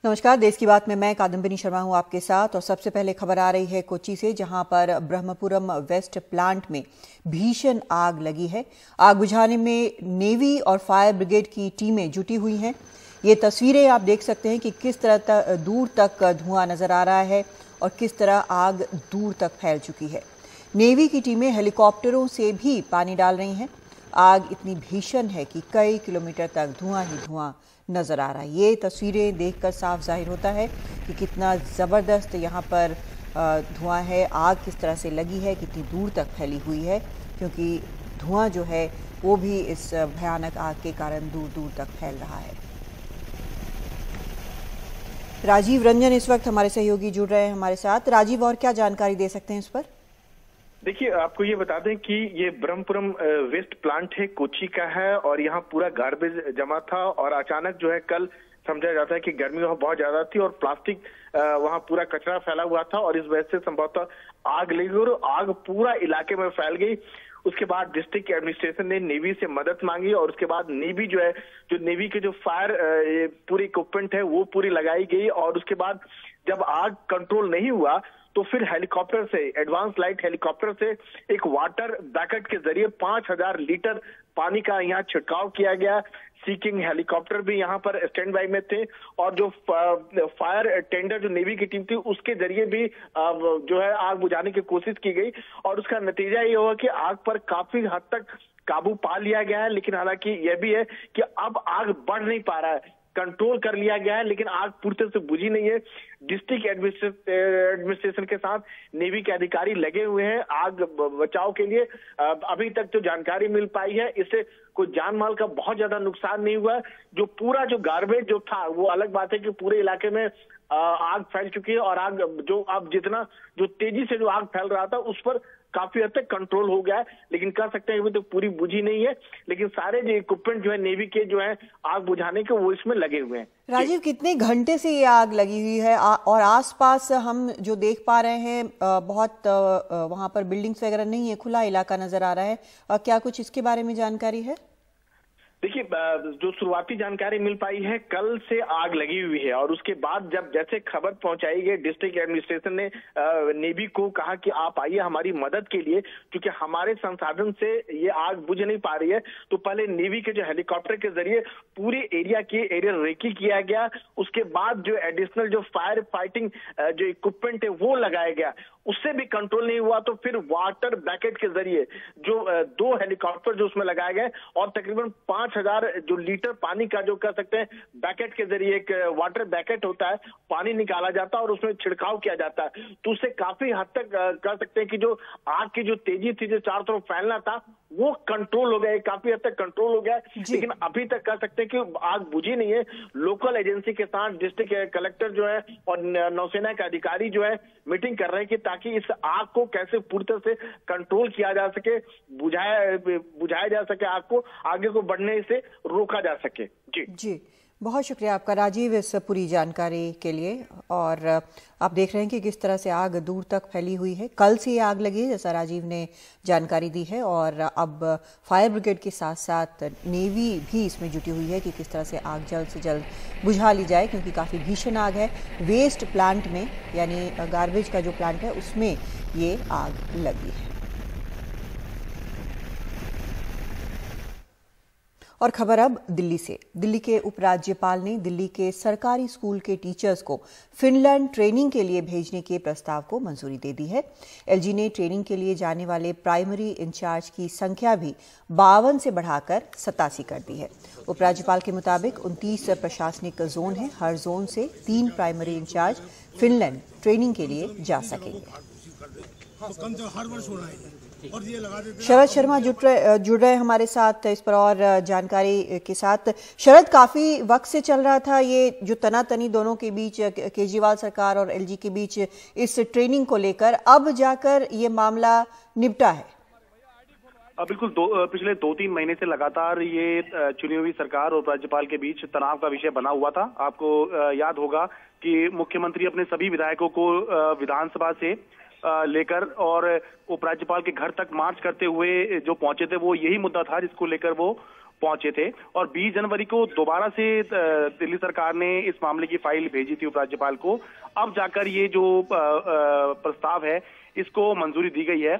नमस्कार। देश की बात में मैं कादम्बिनी शर्मा हूं आपके साथ। और सबसे पहले खबर आ रही है कोच्चि से, जहां पर ब्रह्मपुरम वेस्ट प्लांट में भीषण आग लगी है। आग बुझाने में नेवी और फायर ब्रिगेड की टीमें जुटी हुई हैं। ये तस्वीरें आप देख सकते हैं कि किस तरह दूर तक धुआं नजर आ रहा है और किस तरह आग दूर तक फैल चुकी है। नेवी की टीमें हेलीकॉप्टरों से भी पानी डाल रही हैं। आग इतनी भीषण है कि कई किलोमीटर तक धुआं ही धुआं नजर आ रहा है। ये तस्वीरें देखकर साफ जाहिर होता है कि कितना ज़बरदस्त यहाँ पर धुआं है, आग किस तरह से लगी है, कितनी दूर तक फैली हुई है, क्योंकि धुआं जो है वो भी इस भयानक आग के कारण दूर दूर तक फैल रहा है। राजीव रंजन इस वक्त हमारे सहयोगी जुड़ रहे हैं हमारे साथ। राजीव, और क्या जानकारी दे सकते हैं इस पर? देखिए, आपको ये बता दें कि ये ब्रह्मपुरम वेस्ट प्लांट है, कोच्चि का है, और यहाँ पूरा गार्बेज जमा था। और अचानक जो है, कल समझा जाता है कि गर्मी वहाँ बहुत ज्यादा थी और प्लास्टिक वहाँ पूरा कचरा फैला हुआ था और इस वजह से संभवतः आग लगी और आग पूरा इलाके में फैल गई। उसके बाद डिस्ट्रिक्ट एडमिनिस्ट्रेशन ने नेवी से मदद मांगी और उसके बाद नेवी जो है, जो नेवी के जो फायर पूरी इक्विपमेंट है वो पूरी लगाई गई। और उसके बाद जब आग कंट्रोल नहीं हुआ तो फिर हेलीकॉप्टर से, एडवांस लाइट हेलीकॉप्टर से एक वाटर बैकेट के जरिए 5000 लीटर पानी का यहाँ छिड़काव किया गया। सी किंग हेलीकॉप्टर भी यहाँ पर स्टैंड बाई में थे और जो फायर टेंडर जो नेवी की टीम थी उसके जरिए भी जो है आग बुझाने की कोशिश की गई। और उसका नतीजा ये हुआ कि आग पर काफी हद तक काबू पा लिया गया है। लेकिन हालांकि यह भी है कि अब आग बढ़ नहीं पा रहा है, कंट्रोल कर लिया गया है, लेकिन आग पूरी तरह से बुझी नहीं है। डिस्ट्रिक्ट एडमिनिस्ट्रेशन के साथ नेवी के अधिकारी लगे हुए हैं आग बचाव के लिए। अभी तक जो जानकारी मिल पाई है, इससे कोई जान माल का बहुत ज्यादा नुकसान नहीं हुआ। जो पूरा जो गार्बेज जो था, वो अलग बात है कि पूरे इलाके में आग फैल चुकी है और आग जो अब जितना जो तेजी से जो आग फैल रहा था उस पर काफी हद तक कंट्रोल हो गया है। लेकिन कह सकते हैं अभी तो पूरी बुझी नहीं है, लेकिन सारे जो इक्विपमेंट जो है नेवी के जो है आग बुझाने के वो इसमें लगे हुए हैं। राजीव, कितने घंटे से ये आग लगी हुई है और आसपास हम जो देख पा रहे हैं बहुत वहां पर बिल्डिंग्स वगैरह नहीं है, खुला इलाका नजर आ रहा है। क्या कुछ इसके बारे में जानकारी है? देखिए, जो शुरुआती जानकारी मिल पाई है, कल से आग लगी हुई है और उसके बाद जब जैसे खबर पहुंचाई गई, डिस्ट्रिक्ट एडमिनिस्ट्रेशन ने नेवी को कहा कि आप आइए हमारी मदद के लिए, क्योंकि हमारे संसाधन से ये आग बुझ नहीं पा रही है। तो पहले नेवी के जो हेलीकॉप्टर के जरिए पूरे एरिया की एरियल रेकी किया गया। उसके बाद जो एडिशनल जो फायर फाइटिंग जो इक्विपमेंट है वो लगाया गया, उससे भी कंट्रोल नहीं हुआ। तो फिर वाटर बैकेट के जरिए जो 2 हेलीकॉप्टर जो उसमें लगाए गए और तकरीबन 5000 जो लीटर पानी का जो कह सकते हैं बैकेट के जरिए, एक वाटर बैकेट होता है, पानी निकाला जाता है और उसमें छिड़काव किया जाता है। तो उससे काफी हद तक कह सकते हैं कि जो आग की जो तेजी थी, जो चारों तरफ फैलना था, वो कंट्रोल हो गया, काफी हद तक कंट्रोल हो गया। लेकिन अभी तक कह सकते हैं कि आग बुझी नहीं है। लोकल एजेंसी के साथ डिस्ट्रिक्ट कलेक्टर जो है और नौसेना के अधिकारी जो है मीटिंग कर रहे हैं कि ताकि इस आग को कैसे पूरी तरह से कंट्रोल किया जा सके, बुझाया जा सके, आग को आगे को बढ़ने से रोका जा सके। जी, बहुत शुक्रिया आपका राजीव इस पूरी जानकारी के लिए। और आप देख रहे हैं कि किस तरह से आग दूर तक फैली हुई है। कल से ये आग लगी है, जैसा राजीव ने जानकारी दी है, और अब फायर ब्रिगेड के साथ साथ नेवी भी इसमें जुटी हुई है कि किस तरह से आग जल्द से जल्द बुझा ली जाए, क्योंकि काफ़ी भीषण आग है। वेस्ट प्लांट में, यानी गार्बेज का जो प्लांट है, उसमें ये आग लगी है। और खबर अब दिल्ली से। दिल्ली के उपराज्यपाल ने दिल्ली के सरकारी स्कूल के टीचर्स को फिनलैंड ट्रेनिंग के लिए भेजने के प्रस्ताव को मंजूरी दे दी है। एलजी ने ट्रेनिंग के लिए जाने वाले प्राइमरी इंचार्ज की संख्या भी 52 से बढ़ाकर 87 कर दी है। उपराज्यपाल के मुताबिक 29 प्रशासनिक जोन हैं। हर जोन से 3 प्राइमरी इंचार्ज फिनलैंड ट्रेनिंग के लिए जा सकेंगे। शरद शर्मा जुड़ रहे हमारे साथ इस पर और जानकारी के साथ। शरद, काफी वक्त से चल रहा था ये जो तनातनी दोनों के बीच, केजरीवाल सरकार और एलजी के बीच, इस ट्रेनिंग को लेकर, अब जाकर ये मामला निपटा है। बिल्कुल, पिछले 2-3 महीने से लगातार ये चुनी हुई सरकार और राज्यपाल के बीच तनाव का विषय बना हुआ था। आपको याद होगा कि मुख्यमंत्री अपने सभी विधायकों को विधानसभा से लेकर और उपराज्यपाल के घर तक मार्च करते हुए जो पहुंचे थे, वो यही मुद्दा था जिसको लेकर वो पहुंचे थे और 20 जनवरी को दोबारा से दिल्ली सरकार ने इस मामले की फाइल भेजी थी उपराज्यपाल को। अब जाकर ये जो प्रस्ताव है इसको मंजूरी दी गई है,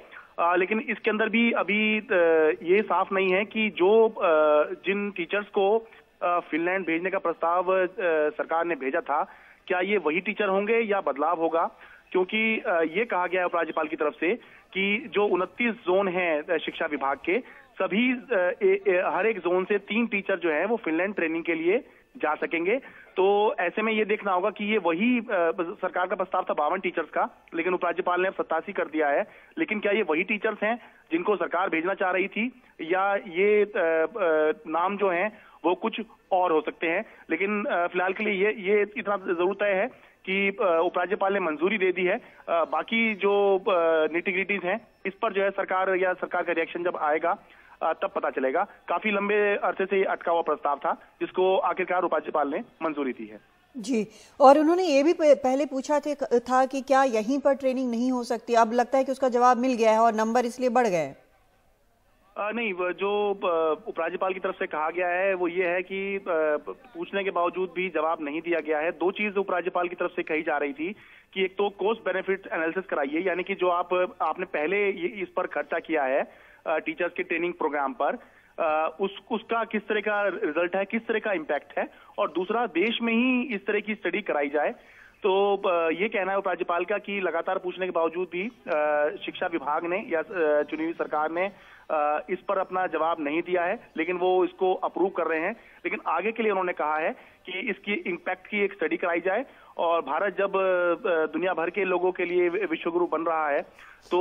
लेकिन इसके अंदर भी अभी ये साफ नहीं है कि जो जिन टीचर्स को फिनलैंड भेजने का प्रस्ताव सरकार ने भेजा था, क्या ये वही टीचर होंगे या बदलाव होगा, क्योंकि ये कहा गया है उपराज्यपाल की तरफ से कि जो 29 जोन हैं शिक्षा विभाग के, सभी हर एक जोन से 3 टीचर जो हैं वो फिनलैंड ट्रेनिंग के लिए जा सकेंगे। तो ऐसे में ये देखना होगा कि ये वही सरकार का प्रस्ताव था 52 टीचर्स का, लेकिन उपराज्यपाल ने अब 87 कर दिया है। लेकिन क्या ये वही टीचर्स हैं जिनको सरकार भेजना चाह रही थी, या ये नाम जो हैं वो कुछ और हो सकते हैं। लेकिन फिलहाल के लिए ये इतना जरूर तय है कि उपराज्यपाल ने मंजूरी दे दी है। बाकी जो निटी-ग्रिटीज हैं इस पर जो है सरकार का रिएक्शन जब आएगा तब पता चलेगा। काफी लंबे अरसे से अटका हुआ प्रस्ताव था जिसको आखिरकार उपराज्यपाल ने मंजूरी दी है। जी, और उन्होंने ये भी पहले पूछा था कि क्या यहीं पर ट्रेनिंग नहीं हो सकती। अब लगता है कि उसका जवाब मिल गया है और नंबर इसलिए बढ़ गए हैं। नहीं, जो उपराज्यपाल की तरफ से कहा गया है वो ये है कि पूछने के बावजूद भी जवाब नहीं दिया गया है। 2 चीज उपराज्यपाल की तरफ से कही जा रही थी कि एक तो कॉस्ट बेनिफिट एनालिसिस कराइए, यानी कि जो आपने पहले इस पर खर्चा किया है टीचर्स के ट्रेनिंग प्रोग्राम पर, उसका किस तरह का रिजल्ट है, किस तरह का इम्पैक्ट है, और दूसरा देश में ही इस तरह की स्टडी कराई जाए। तो ये कहना है उपराज्यपाल का कि लगातार पूछने के बावजूद भी शिक्षा विभाग ने या चुनी हुई सरकार ने इस पर अपना जवाब नहीं दिया है, लेकिन वो इसको अप्रूव कर रहे हैं। लेकिन आगे के लिए उन्होंने कहा है कि इसकी इम्पैक्ट की एक स्टडी कराई जाए, और भारत जब दुनिया भर के लोगों के लिए विश्वगुरु बन रहा है तो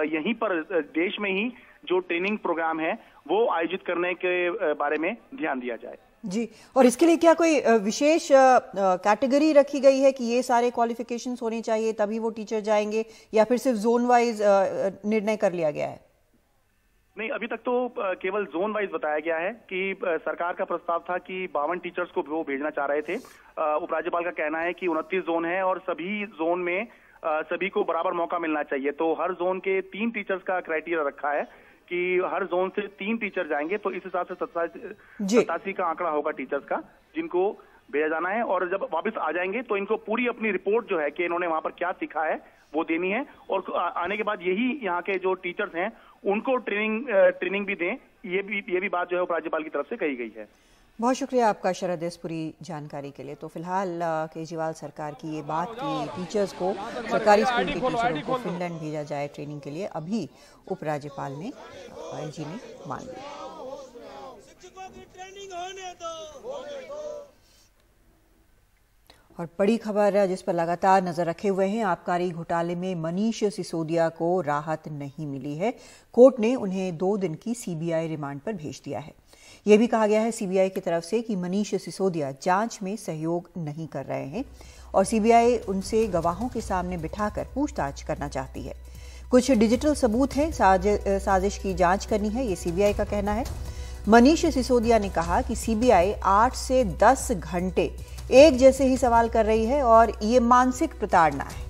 यहीं पर देश में ही जो ट्रेनिंग प्रोग्राम है वो आयोजित करने के बारे में ध्यान दिया जाए। जी, और इसके लिए क्या कोई विशेष कैटेगरी रखी गई है कि ये सारे क्वालिफिकेशंस होने चाहिए तभी वो टीचर जाएंगे, या फिर सिर्फ जोन वाइज निर्णय कर लिया गया है? नहीं, अभी तक तो केवल जोन वाइज बताया गया है कि सरकार का प्रस्ताव था कि 52 टीचर्स को वो भेजना चाह रहे थे। उपराज्यपाल का कहना है कि 29 जोन है और सभी जोन में सभी को बराबर मौका मिलना चाहिए। तो हर जोन के 3 टीचर्स का क्राइटेरिया रखा है कि हर जोन से 3 टीचर जाएंगे, तो इस हिसाब से 87 का आंकड़ा होगा टीचर्स का जिनको भेजा जाना है। और जब वापस आ जाएंगे तो इनको पूरी अपनी रिपोर्ट जो है कि इन्होंने वहां पर क्या सीखा है वो देनी है, और आने के बाद यही यहाँ के जो टीचर्स हैं उनको ट्रेनिंग भी दें। ये भी बात जो है उपराज्यपाल की तरफ से कही गई है। बहुत शुक्रिया आपका शरद इस पूरी जानकारी के लिए। तो फिलहाल केजरीवाल सरकार की ये बात कि टीचर्स को, सरकारी स्कूल के टीचरों को फिनलैंड भेजा जाए ट्रेनिंग के लिए, अभी उपराज्यपाल ने एलजी ने मान ली। और बड़ी खबर जिस पर लगातार नजर रखे हुए हैं, आबकारी घोटाले में मनीष सिसोदिया को राहत नहीं मिली है। कोर्ट ने उन्हें 2 दिन की सीबीआई रिमांड पर भेज दिया है। यह भी कहा गया है सीबीआई की तरफ से कि मनीष सिसोदिया जांच में सहयोग नहीं कर रहे हैं और सीबीआई उनसे गवाहों के सामने बिठाकर पूछताछ करना चाहती है। कुछ डिजिटल सबूत हैं, साजिश की जांच करनी है, ये सीबीआई का कहना है। मनीष सिसोदिया ने कहा कि सीबीआई 8 से 10 घंटे एक जैसे ही सवाल कर रही है और ये मानसिक प्रताड़ना है।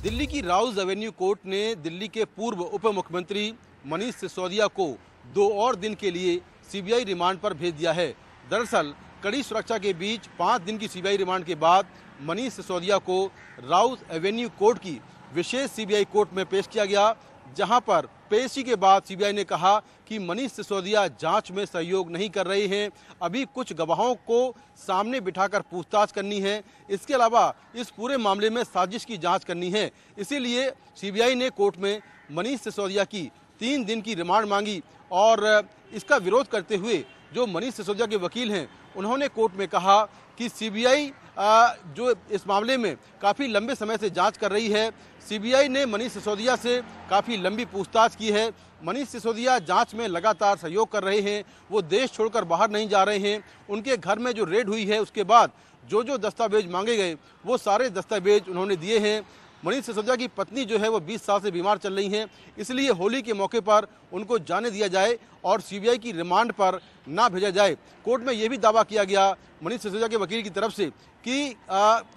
दिल्ली की राउज एवेन्यू कोर्ट ने दिल्ली के पूर्व उप मुख्यमंत्री मनीष सिसोदिया को 2 और दिन के लिए सीबीआई रिमांड पर भेज दिया है। दरअसल कड़ी सुरक्षा के बीच 5 दिन की सीबीआई रिमांड के बाद मनीष सिसोदिया को राउज एवेन्यू कोर्ट की विशेष सीबीआई कोर्ट में पेश किया गया, जहां पर पेशी के बाद सीबीआई ने कहा कि मनीष सिसोदिया जांच में सहयोग नहीं कर रहे हैं, अभी कुछ गवाहों को सामने बिठाकर पूछताछ करनी है, इसके अलावा इस पूरे मामले में साजिश की जांच करनी है। इसीलिए सीबीआई ने कोर्ट में मनीष सिसोदिया की 3 दिन की रिमांड मांगी और इसका विरोध करते हुए जो मनीष सिसोदिया के वकील हैं उन्होंने कोर्ट में कहा कि सीबीआई जो इस मामले में काफ़ी लंबे समय से जांच कर रही है, सीबीआई ने मनीष सिसोदिया से काफ़ी लंबी पूछताछ की है, मनीष सिसोदिया जांच में लगातार सहयोग कर रहे हैं, वो देश छोड़कर बाहर नहीं जा रहे हैं, उनके घर में जो रेड हुई है उसके बाद जो जो दस्तावेज मांगे गए वो सारे दस्तावेज उन्होंने दिए हैं। मनीष सिसोदिया की पत्नी जो है वो 20 साल से बीमार चल रही हैं, इसलिए होली के मौके पर उनको जाने दिया जाए और सीबीआई की रिमांड पर ना भेजा जाए। कोर्ट में यह भी दावा किया गया मनीष सिसोदिया के वकील की तरफ से कि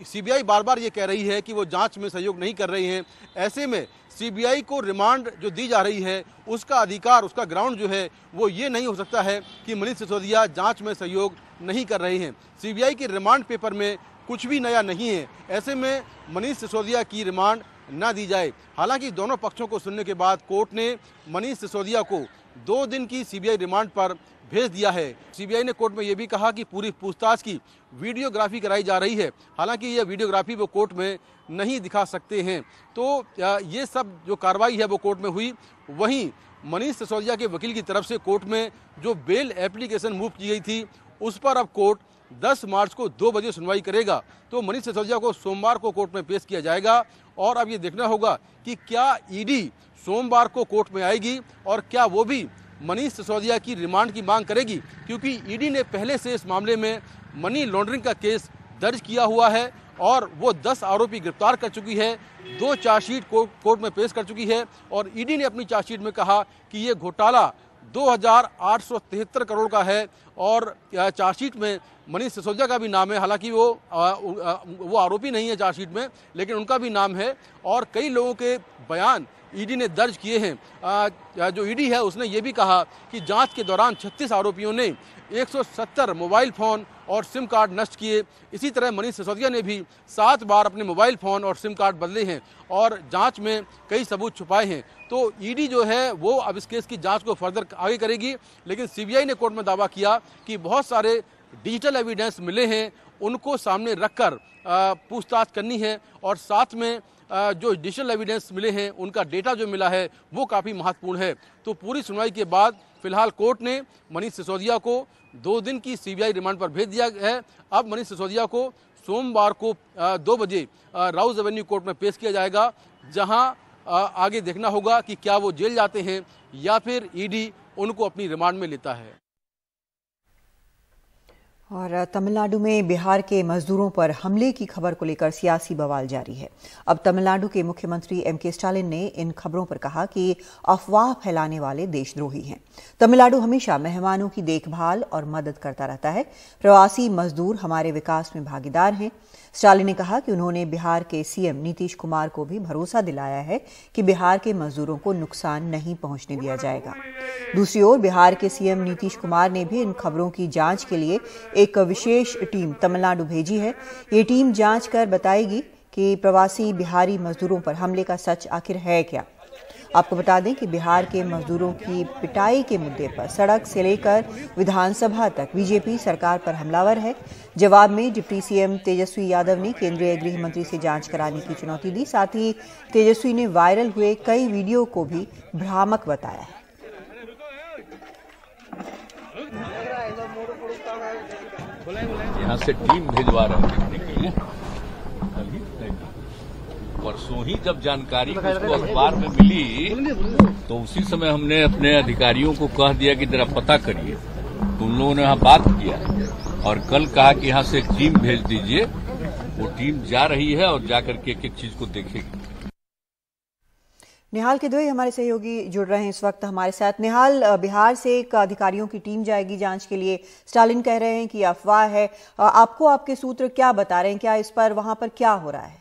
सीबीआई बार बार ये कह रही है कि वो जांच में सहयोग नहीं कर रहे हैं। ऐसे में सीबीआई को रिमांड जो दी जा रही है उसका अधिकार, उसका ग्राउंड जो है वो ये नहीं हो सकता है कि मनीष सिसोदिया जांच में सहयोग नहीं कर रहे हैं। सीबीआई के रिमांड पेपर में कुछ भी नया नहीं है। ऐसे में मनीष सिसोदिया की रिमांड ना दी जाए। हालांकि दोनों पक्षों को सुनने के बाद कोर्ट ने मनीष सिसोदिया को 2 दिन की सीबीआई रिमांड पर भेज दिया है। सीबीआई ने कोर्ट में यह भी कहा कि पूरी पूछताछ की वीडियोग्राफी कराई जा रही है। हालांकि यह वीडियोग्राफी वो कोर्ट में नहीं दिखा सकते हैं। तो ये सब जो कार्रवाई है वो कोर्ट में हुई। वहीं मनीष सिसोदिया के वकील की तरफ से कोर्ट में जो बेल एप्लीकेशन मूव की गई थी उस पर अब कोर्ट 10 मार्च को 2 बजे सुनवाई करेगा। तो मनीष सिसोदिया को सोमवार को कोर्ट में पेश किया जाएगा और अब ये देखना होगा कि क्या ईडी सोमवार को कोर्ट में आएगी और क्या वो भी मनीष सिसोदिया की रिमांड की मांग करेगी, क्योंकि ईडी ने पहले से इस मामले में मनी लॉन्ड्रिंग का केस दर्ज किया हुआ है और वो 10 आरोपी गिरफ्तार कर चुकी है, 2 चार्जशीट कोर्ट में पेश कर चुकी है और ईडी ने अपनी चार्जशीट में कहा कि ये घोटाला 2873 करोड़ का है और चार्जशीट में मनीष सिसोदिया का भी नाम है। हालांकि वो आरोपी नहीं है चार्जशीट में, लेकिन उनका भी नाम है और कई लोगों के बयान ईडी ने दर्ज किए हैं। जो ईडी है उसने ये भी कहा कि जांच के दौरान 36 आरोपियों ने 170 मोबाइल फोन और सिम कार्ड नष्ट किए। इसी तरह मनीष सिसोदिया ने भी 7 बार अपने मोबाइल फोन और सिम कार्ड बदले हैं और जांच में कई सबूत छुपाए हैं। तो ईडी जो है वो अब इस केस की जांच को फर्दर आगे करेगी। लेकिन सीबीआई ने कोर्ट में दावा किया कि बहुत सारे डिजिटल एविडेंस मिले हैं, उनको सामने रखकर पूछताछ करनी है और साथ में जो डिजिटल एविडेंस मिले हैं उनका डेटा जो मिला है वो काफ़ी महत्वपूर्ण है। तो पूरी सुनवाई के बाद फिलहाल कोर्ट ने मनीष सिसोदिया को 2 दिन की सीबीआई रिमांड पर भेज दिया है। अब मनीष सिसोदिया को सोमवार को 2 बजे राउज एवेन्यू कोर्ट में पेश किया जाएगा, जहां आगे देखना होगा कि क्या वो जेल जाते हैं या फिर ईडी उनको अपनी रिमांड में लेता है। और तमिलनाडु में बिहार के मजदूरों पर हमले की खबर को लेकर सियासी बवाल जारी है। अब तमिलनाडु के मुख्यमंत्री एम.के. स्टालिन ने इन खबरों पर कहा कि अफवाह फैलाने वाले देशद्रोही हैं। तमिलनाडु हमेशा मेहमानों की देखभाल और मदद करता रहता है। प्रवासी मजदूर हमारे विकास में भागीदार हैं। स्टालिन ने कहा कि उन्होंने बिहार के सीएम नीतीश कुमार को भी भरोसा दिलाया है कि बिहार के मजदूरों को नुकसान नहीं पहुंचने दिया जाएगा। दूसरी ओर बिहार के सीएम नीतीश कुमार ने भी इन खबरों की जांच के लिए एक विशेष टीम तमिलनाडु भेजी है। ये टीम जांच कर बताएगी कि प्रवासी बिहारी मजदूरों पर हमले का सच आखिर है क्या। आपको बता दें कि बिहार के मजदूरों की पिटाई के मुद्दे पर सड़क से लेकर विधानसभा तक बीजेपी सरकार पर हमलावर है। जवाब में डिप्टी सीएम तेजस्वी यादव ने केंद्रीय गृह मंत्री से जांच कराने की चुनौती दी। साथ ही तेजस्वी ने वायरल हुए कई वीडियो को भी भ्रामक बताया है। यहाँ से टीम भिजवा रहे हैं देखने के लिए। परसों ही जब जानकारी उसको अखबार में मिली तो उसी समय हमने अपने अधिकारियों को कह दिया कि जरा पता करिए। उन लोगों ने यहाँ बात किया और कल कहा कि यहाँ से एक टीम भेज दीजिए। वो टीम जा रही है और जाकर के एक एक चीज को देखेगी। निहाल किदवई हमारे सहयोगी जुड़ रहे हैं इस वक्त हमारे साथ। निहाल, बिहार से एक अधिकारियों की टीम जाएगी जांच के लिए। स्टालिन कह रहे हैं कि अफवाह है। आपको आपके सूत्र क्या बता रहे हैं? क्या इस पर वहां पर क्या हो रहा है?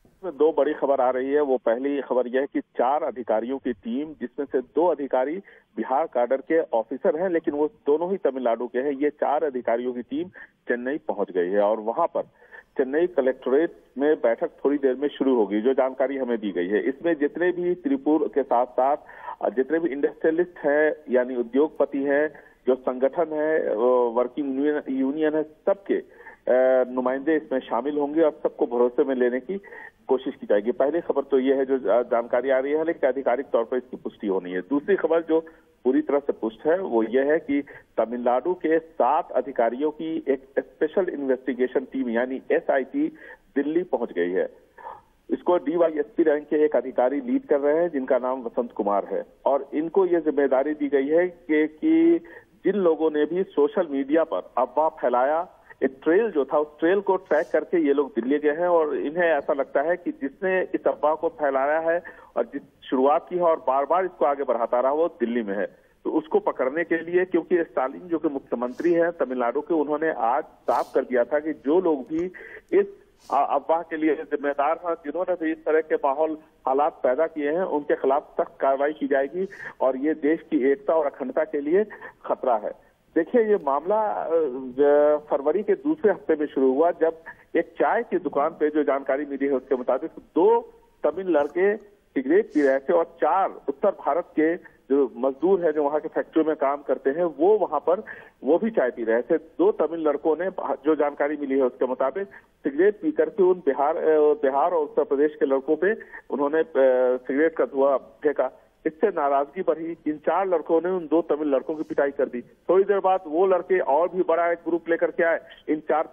इसमें 2 बड़ी खबर आ रही है। वो पहली खबर यह है कि 4 अधिकारियों की टीम, जिसमें से 2 अधिकारी बिहार कैडर के ऑफिसर हैं, लेकिन वो दोनों ही तमिलनाडु के हैं। ये 4 अधिकारियों की टीम चेन्नई पहुंच गई है और वहां पर चेन्नई कलेक्ट्रेट में बैठक थोड़ी देर में शुरू होगी, जो जानकारी हमें दी गई है। इसमें जितने भी त्रिपुर के साथ साथ जितने भी इंडस्ट्रियलिस्ट हैं, यानी उद्योगपति हैं, जो संगठन है, वर्किंग यूनियन है, सबके नुमाइंदे इसमें शामिल होंगे और सबको भरोसे में लेने की कोशिश की जाएगी। पहली खबर तो ये है जो जानकारी आ रही है, लेकिन आधिकारिक तौर पर इसकी पुष्टि होनी है। दूसरी खबर जो पूरी तरह से पुष्ट है वो ये है कि तमिलनाडु के 7 अधिकारियों की एक स्पेशल इन्वेस्टिगेशन टीम यानी SIT दिल्ली पहुंच गई है। इसको DYSP रैंक के एक अधिकारी लीड कर रहे हैं, जिनका नाम वसंत कुमार है। और इनको ये जिम्मेदारी दी गई है कि जिन लोगों ने भी सोशल मीडिया पर अफवाह फैलाया एक ट्रेल जो था, उस ट्रेल को ट्रैक करके ये लोग दिल्ली गए हैं और इन्हें ऐसा लगता है कि जिसने इस अफवाह को फैलाया है और जिस शुरुआत की है और बार बार इसको आगे बढ़ाता रहा, वो दिल्ली में है। तो उसको पकड़ने के लिए, क्योंकि स्टालिन जो कि मुख्यमंत्री हैं तमिलनाडु के, उन्होंने आज साफ कर दिया था कि जो लोग भी इस अफवाह के लिए जिम्मेदार हैं, जिन्होंने भी इस तरह के माहौल हालात पैदा किए हैं, उनके खिलाफ सख्त कार्रवाई की जाएगी और ये देश की एकता और अखंडता के लिए खतरा है। देखिए, ये मामला फरवरी के दूसरे हफ्ते में शुरू हुआ, जब एक चाय की दुकान पे, जो जानकारी मिली है उसके मुताबिक, 2 तमिल लड़के सिगरेट पी रहे थे और 4 उत्तर भारत के जो मजदूर है, जो वहां के फैक्ट्री में काम करते हैं, वो वहां पर वो भी चाय पी रहे थे। 2 तमिल लड़कों ने, जो जानकारी मिली है उसके मुताबिक, सिगरेट पी करके उन बिहार और उत्तर प्रदेश के लड़कों पे उन्होंने सिगरेट का धुआं फेंका। इससे नाराजगी बढ़ी। इन 4 लड़कों ने उन 2 तमिल लड़कों की पिटाई कर दी। थोड़ी देर बाद वो लड़के और भी बड़ा एक ग्रुप लेकर के आए, इन 4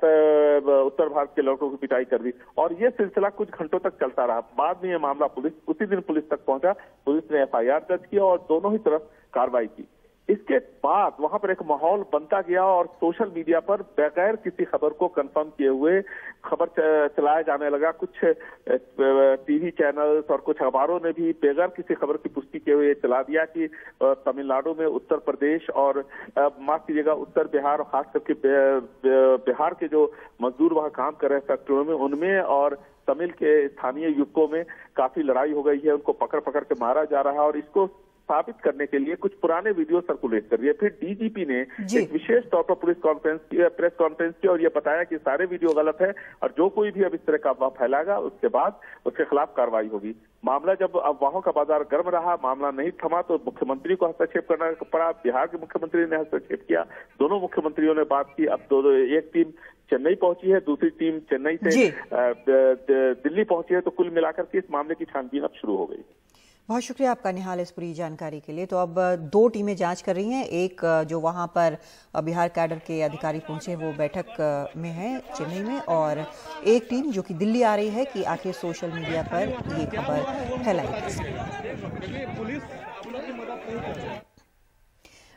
उत्तर भारत के लड़कों की पिटाई कर दी और ये सिलसिला कुछ घंटों तक चलता रहा। बाद में ये मामला उसी दिन पुलिस तक पहुंचा। पुलिस ने FIR दर्ज किया और दोनों ही तरफ कार्रवाई की। इसके बाद वहां पर एक माहौल बनता गया और सोशल मीडिया पर बगैर किसी खबर को कंफर्म किए हुए खबर चलाया जाने लगा। कुछ टीवी चैनल्स और कुछ अखबारों ने भी बगैर किसी खबर की पुष्टि किए हुए चला दिया कि तमिलनाडु में, उत्तर प्रदेश और माफ कीजिएगा उत्तर बिहार और खास करके बिहार के जो मजदूर वहां काम कर रहे हैं फैक्ट्रियों में, उनमें और तमिल के स्थानीय युवकों में काफी लड़ाई हो गई है। उनको पकड़ पकड़ के मारा जा रहा है और इसको साबित करने के लिए कुछ पुराने वीडियो सर्कुलेट कर रही है। फिर DGP ने एक विशेष तौर पर प्रेस कॉन्फ्रेंस की और ये बताया कि सारे वीडियो गलत है और जो कोई भी अब इस तरह का अफवाह फैलाएगा उसके बाद उसके खिलाफ कार्रवाई होगी। मामला जब अफवाहों का बाजार गर्म रहा, मामला नहीं थमा, तो मुख्यमंत्री को हस्तक्षेप करना पड़ा। बिहार के मुख्यमंत्री ने हस्तक्षेप किया। दोनों मुख्यमंत्रियों ने बात की। अब एक टीम चेन्नई पहुंची है, दूसरी टीम चेन्नई से दिल्ली पहुंची है। तो कुल मिलाकर के इस मामले की छानबीन अब शुरू हो गई। बहुत शुक्रिया आपका निहाल इस पूरी जानकारी के लिए। तो अब 2 टीमें जांच कर रही हैं। एक जो वहां पर बिहार कैडर के अधिकारी पहुंचे वो बैठक में है चेन्नई में, और एक टीम जो कि दिल्ली आ रही है कि आखिर सोशल मीडिया पर ये खबर फैलाई गई।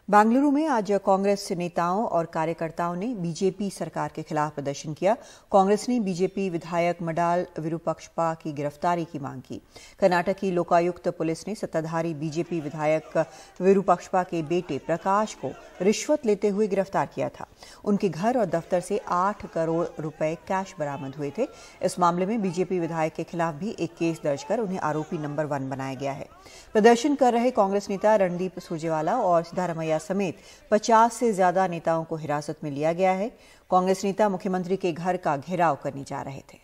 बेंगलुरु में आज कांग्रेस नेताओं और कार्यकर्ताओं ने बीजेपी सरकार के खिलाफ प्रदर्शन किया। कांग्रेस ने बीजेपी विधायक मडाल विरूपाक्षप्पा की गिरफ्तारी की मांग की। कर्नाटक की लोकायुक्त पुलिस ने सत्ताधारी बीजेपी विधायक विरूपाक्षप्पा के बेटे प्रकाश को रिश्वत लेते हुए गिरफ्तार किया था। उनके घर और दफ्तर से 8 करोड़ रुपए कैश बरामद हुए थे। इस मामले में बीजेपी विधायक के खिलाफ भी एक केस दर्ज कर उन्हें आरोपी नंबर 1 बनाया गया है। प्रदर्शन कर रहे कांग्रेस नेता रणदीप सुरजेवाला और सिद्धारमैया समेत 50 से ज्यादा नेताओं को हिरासत में लिया गया है। कांग्रेस नेता मुख्यमंत्री के घर का घेराव करने जा रहे थे।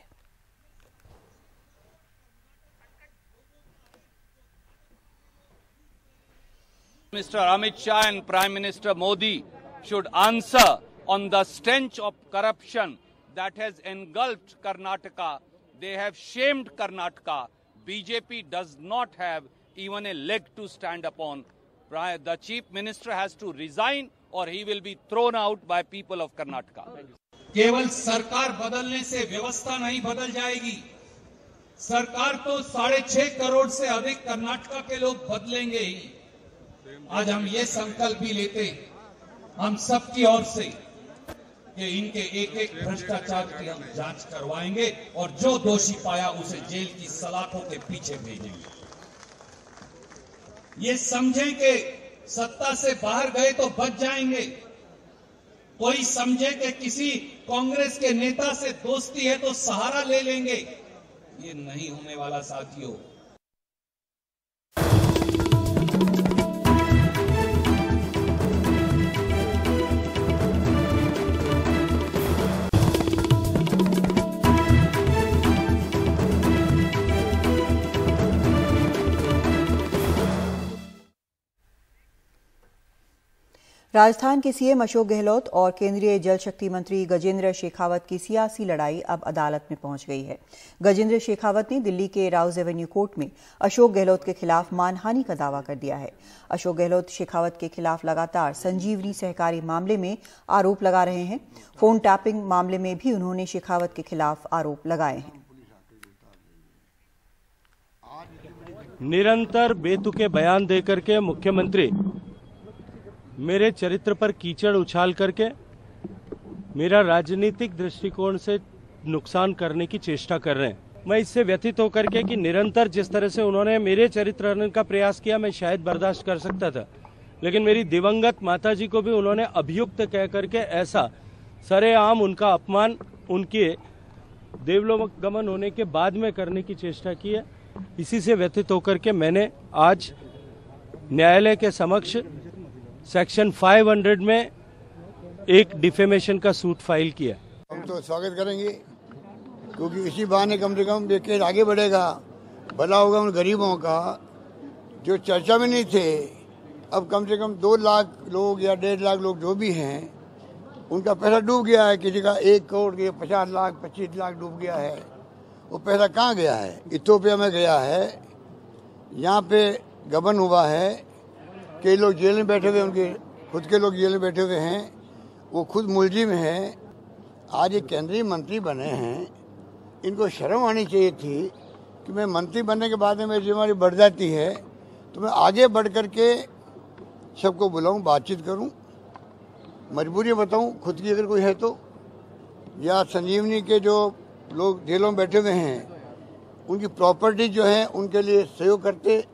Mr. Amit Shah and Prime Minister Modi should answer on the stench of corruption that has engulfed Karnataka. They have shamed Karnataka. BJP does not have even a leg to stand upon. The Chief Minister has to resign or he will be thrown out by people of Karnataka. केवल सरकार बदलने से व्यवस्था नहीं बदल जाएगी। सरकार तो 6.5 करोड़ से अधिक कर्नाटका के लोग बदलेंगे ही। आज हम ये संकल्प भी लेते हम सबकी ओर से कि इनके एक भ्रष्टाचार की हम जांच करवाएंगे और जो दोषी पाया उसे जेल की सलाखों के पीछे भेजेंगे। ये समझें कि सत्ता से बाहर गए तो बच जाएंगे। कोई समझे कि किसी कांग्रेस के नेता से दोस्ती है तो सहारा ले लेंगे। ये नहीं होने वाला साथियों। राजस्थान के सीएम अशोक गहलोत और केंद्रीय जल शक्ति मंत्री गजेंद्र शेखावत की सियासी लड़ाई अब अदालत में पहुंच गई है। गजेंद्र शेखावत ने दिल्ली के राउज एवेन्यू कोर्ट में अशोक गहलोत के खिलाफ मानहानि का दावा कर दिया है। अशोक गहलोत शेखावत के खिलाफ लगातार संजीवनी सहकारी मामले में आरोप लगा रहे हैं। फोन टैपिंग मामले में भी उन्होंने शेखावत के खिलाफ आरोप लगाए हैं। निरंतर बेतुके बयान देकर के मुख्यमंत्री मेरे चरित्र पर कीचड़ उछाल करके मेरा राजनीतिक दृष्टिकोण से नुकसान करने की चेष्टा कर रहे हैं। मैं इससे व्यथित होकर के कि निरंतर जिस तरह से उन्होंने मेरे चरित्र हनन का प्रयास किया, मैं शायद बर्दाश्त कर सकता था, लेकिन मेरी दिवंगत माताजी को भी उन्होंने अभियुक्त कह करके ऐसा सरेआम उनका अपमान उनके देवलोक गमन होने के बाद में करने की चेष्टा की है। इसी से व्यथित होकर के मैंने आज न्यायालय के समक्ष सेक्शन 500 में एक डिफेमेशन का सूट फाइल किया। हम तो स्वागत करेंगे, क्योंकि इसी बहाने कम से कम ये केस आगे बढ़ेगा, भला होगा उन गरीबों का जो चर्चा में नहीं थे। अब कम से कम 2 लाख लोग या 1.5 लाख लोग जो भी हैं, उनका पैसा डूब गया है। किसी का 1 करोड़ के 50 लाख 25 लाख डूब गया है। वो पैसा कहाँ गया है? इथियोपिया में गया है। यहाँ पे गबन हुआ है, कई लोग जेल में बैठे हुए, उनके खुद के लोग जेल में बैठे हुए हैं, वो खुद मुलजिम हैं। आज ये केंद्रीय मंत्री बने हैं, इनको शर्म आनी चाहिए थी कि मैं मंत्री बनने के बाद में मेरी जिम्मेदारी बढ़ जाती है तो मैं आगे बढ़ करके सबको बुलाऊं, बातचीत करूं, मजबूरी बताऊं खुद की अगर कोई है तो, या संजीवनी के जो लोग जेलों में बैठे हुए हैं उनकी प्रॉपर्टी जो है उनके लिए सहयोग करते,